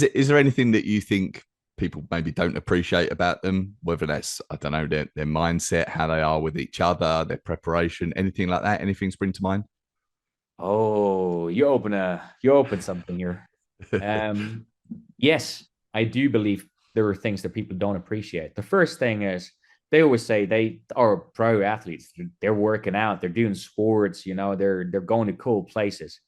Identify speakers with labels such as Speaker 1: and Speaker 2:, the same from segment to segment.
Speaker 1: Is there anything that you think people maybe don't appreciate about them? Whether that's, I don't know, their mindset, how they are with each other, their preparation, anything like that. Anything spring to mind?
Speaker 2: Oh, you open something here. Um, yes, I do believe there are things that people don't appreciate. The first thing is they always say they are pro athletes. They're working out, they're doing sports, they're going to cool places,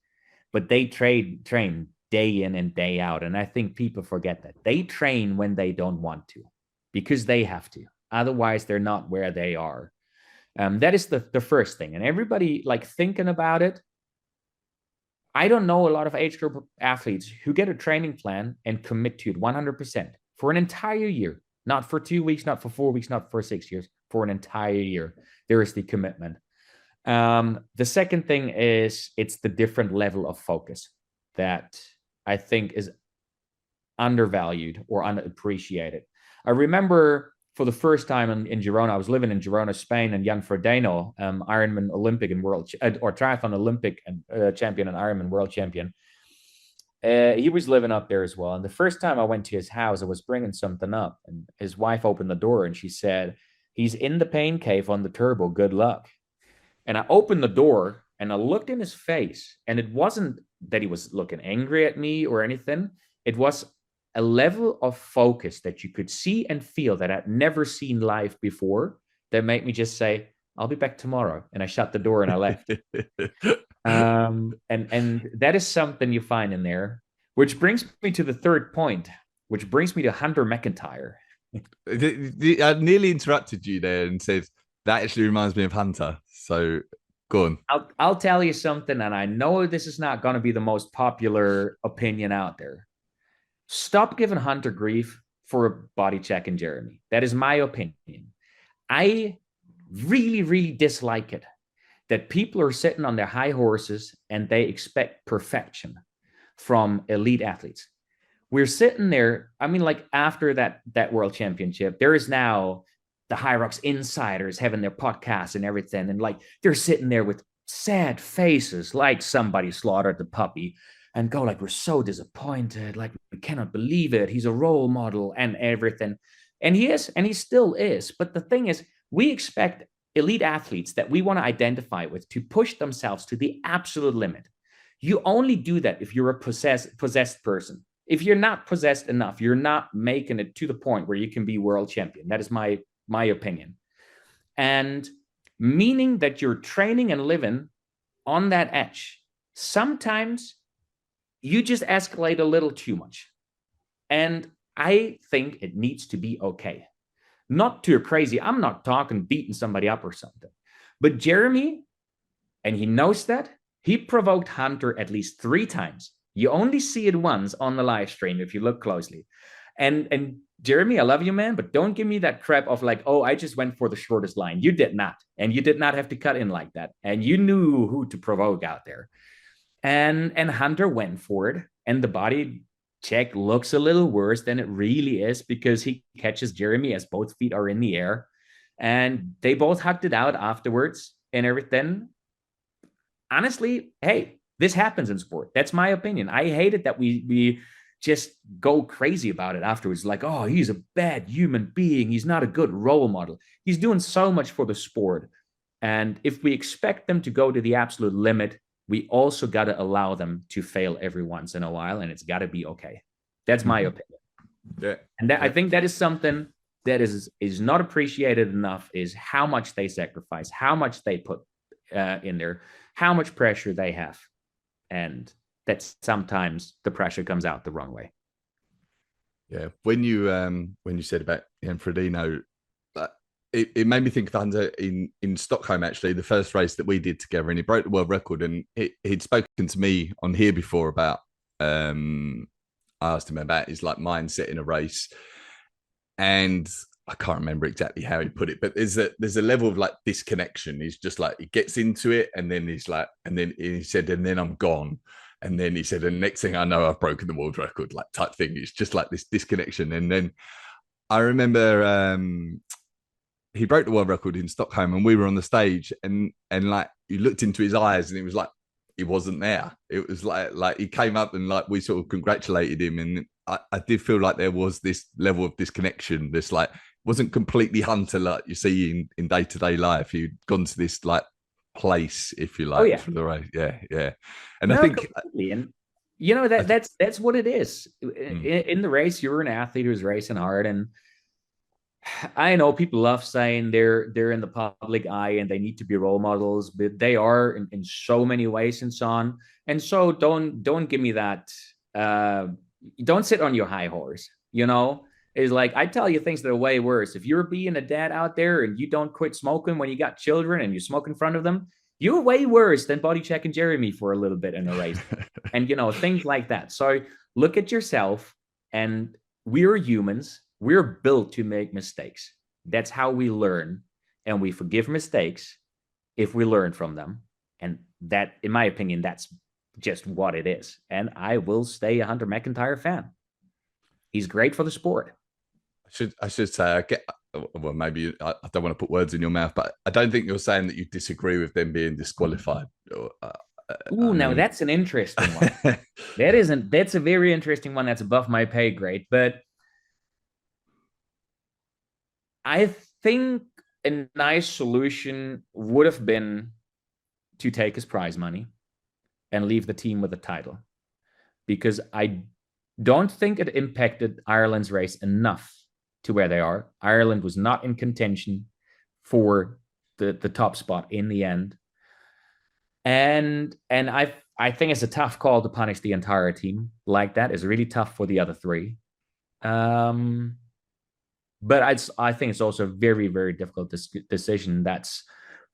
Speaker 2: but they train day in and day out. And I think people forget that they train when they don't want to, because they have to. Otherwise, they're not where they are. That is the first thing. And everybody like thinking about it. I don't know a lot of age group athletes who get a training plan and commit to it 100% for an entire year, not for 2 weeks, not for 4 weeks, not for 6 years, for an entire year. There is the commitment. The second thing is it's the different level of focus that I think is undervalued or unappreciated. I remember for the first time in Girona, I was living in Girona, Spain, and Jan Frodeno, Ironman Olympic and world or triathlon Olympic and champion and Ironman world champion. He was living up there as well. And the first time I went to his house, I was bringing something up, and his wife opened the door and she said, "He's in the pain cave on the turbo. Good luck." And I opened the door and I looked in his face, and it wasn't that he was looking angry at me or anything. It was a level of focus that you could see and feel that I'd never seen live before, that made me just say, "I'll be back tomorrow." And I shut the door and I left. And that is something you find in there, which brings me to the third point, which brings me to Hunter McIntyre.
Speaker 1: I nearly interrupted you there and said that actually reminds me of Hunter. So go on.
Speaker 2: I'll tell you something, and I know this is not going to be the most popular opinion out there. Stop giving Hunter grief for a body check in Jeremy. That is my opinion. I really, really dislike it that people are sitting on their high horses and they expect perfection from elite athletes. We're sitting there. I mean, like after that world championship, there is now the High Rocks insiders having their podcasts and everything, and like they're sitting there with sad faces, like somebody slaughtered the puppy, and go like, "We're so disappointed, like we cannot believe it. He's a role model and everything," and he is, and he still is. But the thing is, we expect elite athletes that we want to identify with to push themselves to the absolute limit. You only do that if you're a possessed person. If you're not possessed enough, you're not making it to the point where you can be world champion. That is my opinion. And meaning that you're training and living on that edge. Sometimes you just escalate a little too much. And I think it needs to be okay. Not too crazy. I'm not talking beating somebody up or something. But Jeremy, and he knows that, he provoked Hunter at least 3 times. You only see it once on the live stream if you look closely. And Jeremy, I love you, man, but don't give me that crap of like, "Oh, I just went for the shortest line." You did not. And you did not have to cut in like that. And you knew who to provoke out there. And Hunter went for it. And the body check looks a little worse than it really is, because he catches Jeremy as both feet are in the air. And they both hugged it out afterwards and everything. Honestly, hey, this happens in sport. That's my opinion. I hate it that we just go crazy about it afterwards. Like, "Oh, he's a bad human being. He's not a good role model." He's doing so much for the sport. And if we expect them to go to the absolute limit, we also got to allow them to fail every once in a while, and it's got to be okay. That's my
Speaker 1: Mm-hmm.
Speaker 2: opinion.
Speaker 1: Yeah.
Speaker 2: And I
Speaker 1: Yeah.
Speaker 2: think that is something that is not appreciated enough, is how much they sacrifice, how much they put in there, how much pressure they have. And that sometimes the pressure comes out the wrong way.
Speaker 1: Yeah. When you said about Frodeno, it made me think of Hunter in Stockholm, actually, the first race that we did together, and he broke the world record. And he'd spoken to me on here before about I asked him about his like mindset in a race, and I can't remember exactly how he put it, but there's a level of like disconnection. He's just like he gets into it, and then he's like, and then he said, and then I'm gone. And then he said, and next thing I know, I've broken the world record, like type thing. It's just like this disconnection. And then I remember he broke the world record in Stockholm, and we were on the stage, and like you looked into his eyes, and it was like he wasn't there. It was like he came up and like we sort of congratulated him, I did feel like there was this level of disconnection. This like wasn't completely Hunter like you see in day-to-day life. You'd gone to this like place, if you
Speaker 2: Oh
Speaker 1: like,
Speaker 2: yeah.
Speaker 1: for the race. Yeah, yeah. And I
Speaker 2: No,
Speaker 1: think,
Speaker 2: completely. And you know
Speaker 1: I
Speaker 2: that
Speaker 1: th-
Speaker 2: that's what it is.
Speaker 1: mm,
Speaker 2: In the race, you're an athlete who's racing hard, and I know people love saying they're in the public eye and they need to be role models, but they are in so many ways and so on. And so don't give me that. Uh, don't sit on your high horse. You know, is like I tell you things that are way worse. If you're being a dad out there and you don't quit smoking when you got children and you smoke in front of them, you're way worse than body checking Jeremy for a little bit in a race. And you know things like that. So look at yourself, and we're humans. We're built to make mistakes. That's how we learn, and we forgive mistakes if we learn from them. And that, in my opinion, that's just what it is. And I will stay a Hunter McIntyre fan. He's great for the sport.
Speaker 1: I should say, I get, well, maybe I don't want to put words in your mouth, but I don't think you're saying that you disagree with them being disqualified.
Speaker 2: Ooh,
Speaker 1: I
Speaker 2: now
Speaker 1: mean,
Speaker 2: that's an interesting one. That's a very interesting one. That's above my pay grade. But I think a nice solution would have been to take his prize money and leave the team with the title, because I don't think it impacted Ireland's race enough to where they are. Ireland was not in contention for the top spot in the end. And I think it's a tough call to punish the entire team like that. It's really tough for the other three. Um, but I think it's also a very, very difficult decision that's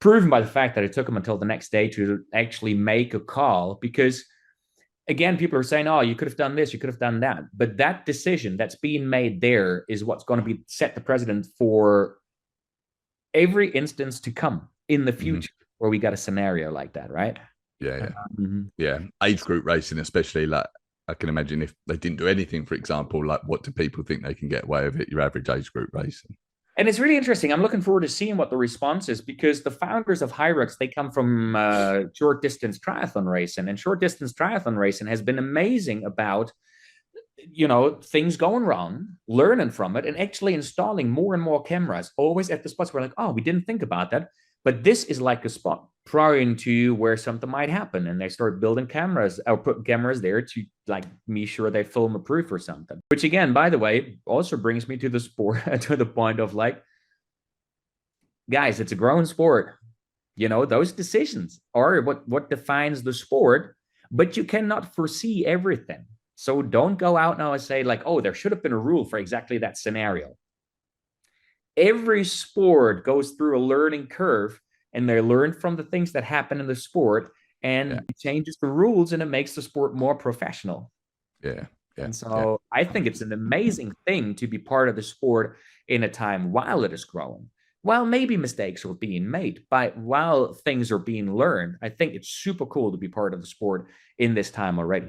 Speaker 2: proven by the fact that it took them until the next day to actually make a call. Because again, people are saying, oh, you could have done this, you could have done that. But that decision that's being made there is what's going to be set the precedent for every instance to come in the
Speaker 1: mm-hmm.
Speaker 2: future where we got a scenario like that, right?
Speaker 1: Yeah, yeah. Yeah. Age group racing, especially, like I can imagine if they didn't do anything, for example, like what do people think they can get away with at your average age group racing?
Speaker 2: And it's really interesting. I'm looking forward to seeing what the response is, because the founders of Hyrox, they come from short distance triathlon racing, and short distance triathlon racing has been amazing about, you know, things going wrong, learning from it, and actually installing more and more cameras, always at the spots where like, oh, we didn't think about that. But this is like a spot prior to where something might happen. And they start building cameras or put cameras there to like be sure they film approved or something. Which again, by the way, also brings me to the sport to the point of like, guys, it's a growing sport. You know, those decisions are what defines the sport, but you cannot foresee everything. So don't go out now and say like, oh, there should have been a rule for exactly that scenario. Every sport goes through a learning curve, and they learn from the things that happen in the sport, and
Speaker 1: Yeah,
Speaker 2: it changes the rules, and it makes the sport more professional.
Speaker 1: yeah, yeah,
Speaker 2: And
Speaker 1: yeah.
Speaker 2: so I think it's an amazing thing to be part of the sport in a time while it is growing, while maybe mistakes are being made, but while things are being learned. I think it's super cool to be part of the sport in this time already.